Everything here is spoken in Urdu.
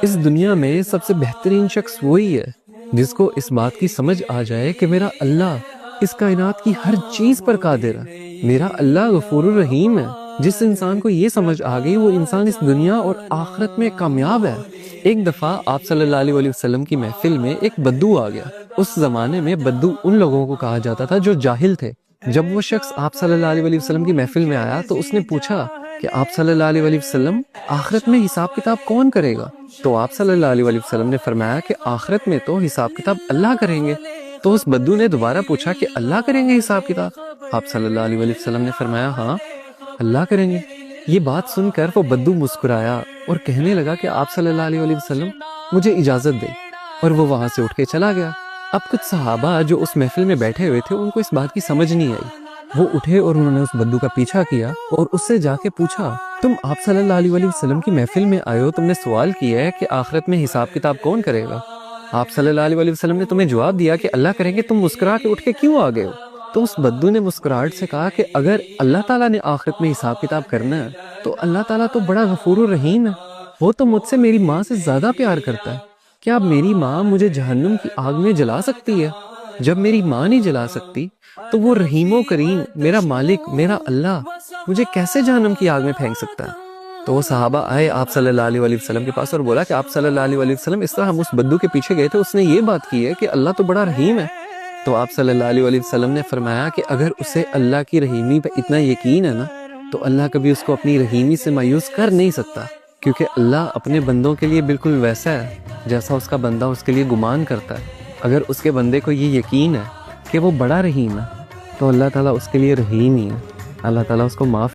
اس دنیا میں سب سے بہترین شخص وہی ہے جس کو اس بات کی سمجھ آ جائے کہ میرا اللہ اس کائنات کی ہر چیز پر قادر ہے، میرا اللہ غفور الرحیم ہے۔ جس انسان کو یہ سمجھ آ گئی وہ انسان اس دنیا اور آخرت میں کامیاب ہے۔ ایک دفعہ آپ صلی اللہ علیہ وسلم کی محفل میں ایک بدو آ گیا۔ اس زمانے میں بدو ان لوگوں کو کہا جاتا تھا جو جاہل تھے۔ جب وہ شخص آپ صلی اللہ علیہ وسلم کی محفل میں آیا تو اس نے پوچھا کہ آپ صلی اللہ علیہ وسلم آخرت میں حساب کتاب کون کرے گا؟ تو آپ صلی اللہ علیہ وسلم نے فرمایا کہ آخرت میں تو حساب کتاب اللہ کریں گے۔ تو اس بدو نے دوبارہ پوچھا کہ اللہ کریں گے حساب کتاب؟ آپ صلی اللہ علیہ وسلم نے فرمایا ہاں اللہ کریں گے۔ یہ بات سن کر وہ بدو مسکرایا اور کہنے لگا کہ آپ صلی اللہ علیہ وسلم مجھے اجازت دیں، اور وہ وہاں سے اٹھ کے چلا گیا۔ اب کچھ صحابہ جو اس محفل میں بیٹھے ہوئے تھے ان کو اس بات کی سمجھ نہیں آئی۔ وہ اٹھے اور انہوں نے اس بدو کا پیچھا کیا اور اس سے جا کے پوچھا تم آپ صلی اللہ علیہ وسلم کی محفل میں آئے ہو، تم نے سوال کیا ہے کہ آخرت میں حساب کتاب کون کرے گا؟ آپ صلی اللہ علیہ وسلم نے تمہیں جواب دیا کہ اللہ کریں گے، تم مسکرا کے اٹھ کے کیوں آ گئے ہو؟ تو اس بدو نے مسکراہٹ سے کہا کہ اگر اللہ تعالیٰ نے آخرت میں حساب کتاب کرنا ہے تو اللہ تعالیٰ تو بڑا غفور الرحیم ہے، وہ تو مجھ سے میری ماں سے زیادہ پیار کرتا ہے۔ کیا اب میری ماں مجھے جہنم کی آگ میں جلا سکتی ہے؟ جب میری ماں نہیں جلا سکتی تو وہ رحیم و کریم میرا مالک میرا اللہ مجھے کیسے جہنم کی آگ میں پھینک سکتا ہے؟ تو وہ صحابہ آئے آپ صلی اللہ علیہ وسلم کے پاس اور بولا کہ آپ صلی اللہ علیہ وسلم اس طرح ہم اس بدو کے پیچھے گئے تھے، اس نے یہ بات کی ہے کہ اللہ تو بڑا رحیم ہے۔ تو آپ صلی اللہ علیہ وسلم نے فرمایا کہ اگر اسے اللہ کی رحیمی پہ اتنا یقین ہے نا تو اللہ کبھی اس کو اپنی رحیمی سے مایوس کر نہیں سکتا، کیونکہ اللہ اپنے بندوں کے لیے بالکل ویسا ہے جیسا اس کا بندہ اس کے لیے گمان کرتا ہے۔ اگر اس کے بندے کو یہ یقین ہے کہ وہ بڑا رحیم ہے تو اللہ تعالیٰ اس کے لیے رحیم ہی ہے، اللہ تعالیٰ اس کو معاف